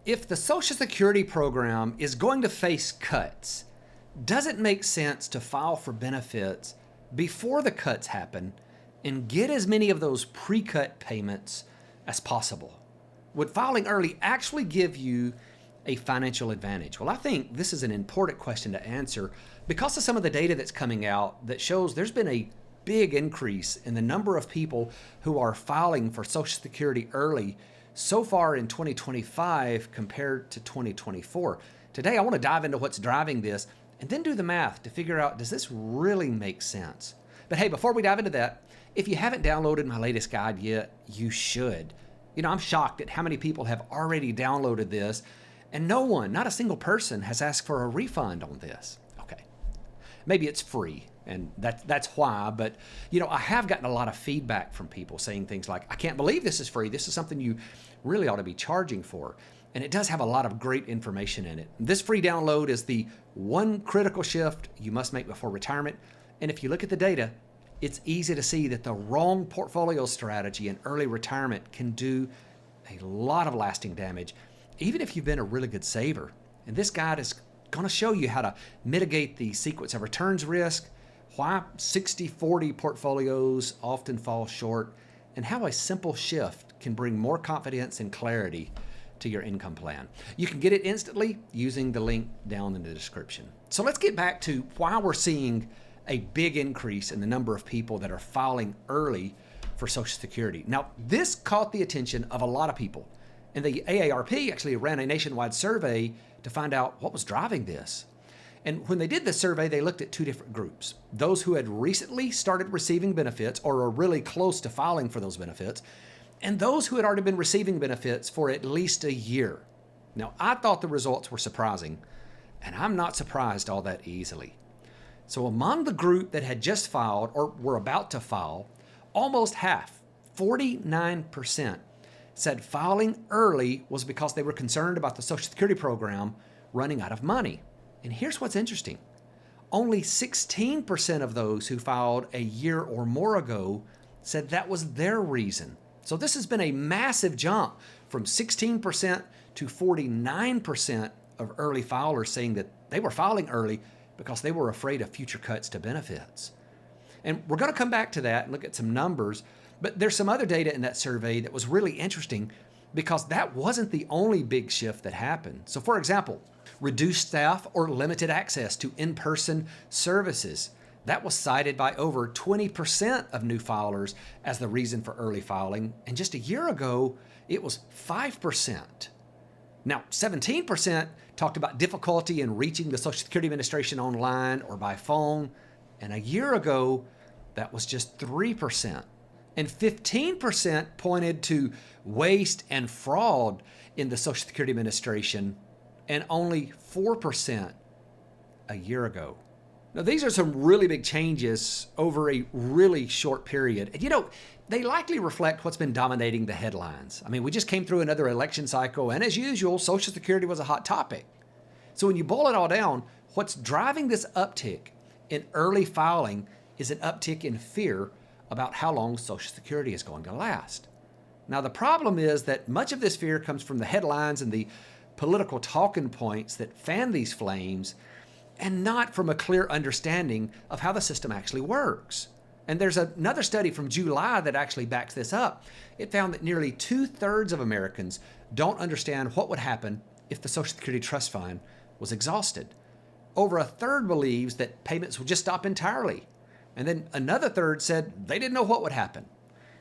If the Social Security program is going to face cuts, does it make sense to file for benefits before the cuts happen and get as many of those pre-cut payments as possible? Would filing early actually give you a financial advantage? Well, I think this is an important question to answer because of some of the data that's coming out that shows there's been a big increase in the number of people who are filing for Social Security early so far in 2025 compared to 2024. Today, I want to dive into what's driving this and then do the math to figure out, does this really make sense? But hey, before we dive into that, if you haven't downloaded my latest guide yet, you should. I'm shocked at how many people have already downloaded this, and no one, not a single person, has asked for a refund on this. Okay, maybe it's free, and that's why, but I have gotten a lot of feedback from people saying things like, I can't believe this is free. This is something you really ought to be charging for. And it does have a lot of great information in it. This free download is the one critical shift you must make before retirement. And if you look at the data, it's easy to see that the wrong portfolio strategy in early retirement can do a lot of lasting damage, even if you've been a really good saver. And this guide is going to show you how to mitigate the sequence of returns risk, why 60-40 portfolios often fall short, and how a simple shift can bring more confidence and clarity to your income plan. You can get it instantly using the link down in the description. So let's get back to why we're seeing a big increase in the number of people that are filing early for Social Security. Now, this caught the attention of a lot of people, and the AARP actually ran a nationwide survey to find out what was driving this. And when they did this survey, they looked at two different groups. Those who had recently started receiving benefits or are really close to filing for those benefits, and those who had already been receiving benefits for at least a year. Now, I thought the results were surprising, and I'm not surprised all that easily. So among the group that had just filed or were about to file, almost half, 49%, said filing early was because they were concerned about the Social Security program running out of money. And here's what's interesting. Only 16% of those who filed a year or more ago said that was their reason. So this has been a massive jump from 16% to 49% of early filers saying that they were filing early because they were afraid of future cuts to benefits. And we're going to come back to that and look at some numbers, but there's some other data in that survey that was really interesting because that wasn't the only big shift that happened. So for example, reduced staff or limited access to in-person services. That was cited by over 20% of new filers as the reason for early filing, and just a year ago, it was 5%. Now, 17% talked about difficulty in reaching the Social Security Administration online or by phone, and a year ago, that was just 3%. And 15% pointed to waste and fraud in the Social Security Administration, and only 4% a year ago. Now, these are some really big changes over a really short period. And they likely reflect what's been dominating the headlines. I mean, we just came through another election cycle, and as usual, Social Security was a hot topic. So when you boil it all down, what's driving this uptick in early filing is an uptick in fear about how long Social Security is going to last. Now, the problem is that much of this fear comes from the headlines and the political talking points that fan these flames, and not from a clear understanding of how the system actually works. And there's another study from July that actually backs this up. It found that nearly 2/3 of Americans don't understand what would happen if the Social Security Trust Fund was exhausted. Over a third believes that payments would just stop entirely. And then another third said they didn't know what would happen.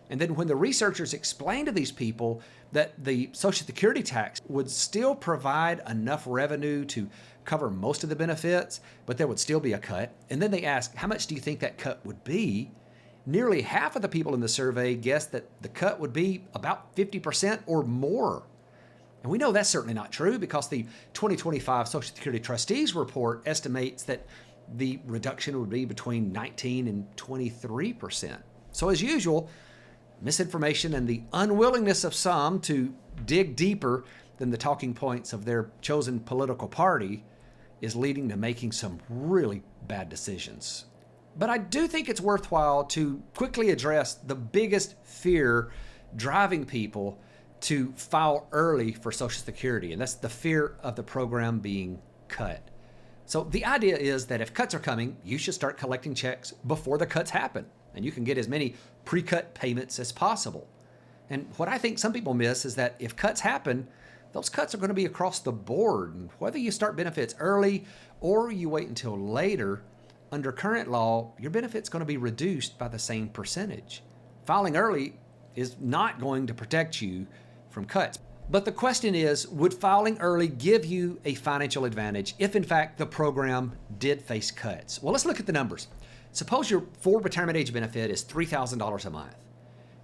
And then when the researchers explained to these people that the Social Security tax would still provide enough revenue to cover most of the benefits, but there would still be a cut, and then they asked, how much do you think that cut would be? Nearly half of the people in the survey guessed that the cut would be about 50% or more. And we know that's certainly not true because the 2025 Social Security Trustees Report estimates that the reduction would be between 19 and 23%. So as usual, misinformation and the unwillingness of some to dig deeper than the talking points of their chosen political party is leading to making some really bad decisions. But I do think it's worthwhile to quickly address the biggest fear driving people to file early for Social Security, and that's the fear of the program being cut. So the idea is that if cuts are coming, you should start collecting checks before the cuts happen, and you can get as many pre-cut payments as possible. And what I think some people miss is that if cuts happen, those cuts are going to be across the board. And whether you start benefits early or you wait until later, under current law, your benefit's going to be reduced by the same percentage. Filing early is not going to protect you from cuts. But the question is, would filing early give you a financial advantage if in fact the program did face cuts? Well, let's look at the numbers. Suppose your full retirement age benefit is $3,000 a month.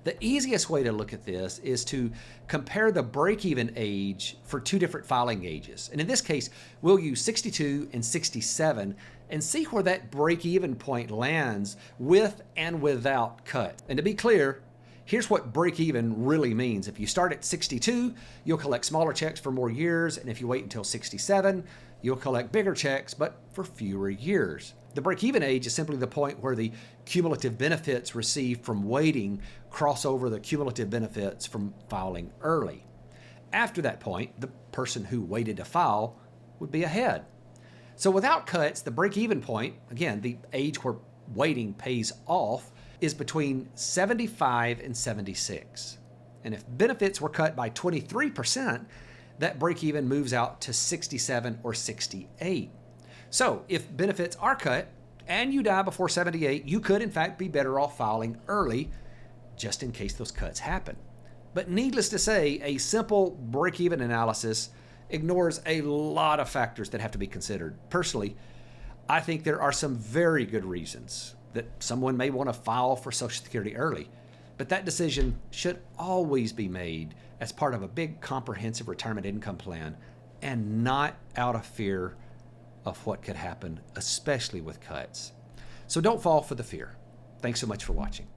The easiest way to look at this is to compare the break-even age for two different filing ages. And in this case, we'll use 62 and 67 and see where that break-even point lands with and without cut. And to be clear, here's what break-even really means. If you start at 62, you'll collect smaller checks for more years, and if you wait until 67, you'll collect bigger checks, but for fewer years. The break-even age is simply the point where the cumulative benefits received from waiting cross over the cumulative benefits from filing early. After that point, the person who waited to file would be ahead. So without cuts, the break-even point, again, the age where waiting pays off, is between 75 and 76. And if benefits were cut by 23%, that break-even moves out to 67 or 68. So if benefits are cut and you die before 78, you could in fact be better off filing early just in case those cuts happen. But needless to say, a simple break-even analysis ignores a lot of factors that have to be considered. Personally, I think there are some very good reasons that someone may want to file for Social Security early, but that decision should always be made as part of a big comprehensive retirement income plan and not out of fear of what could happen, especially with cuts. So don't fall for the fear. Thanks so much for watching.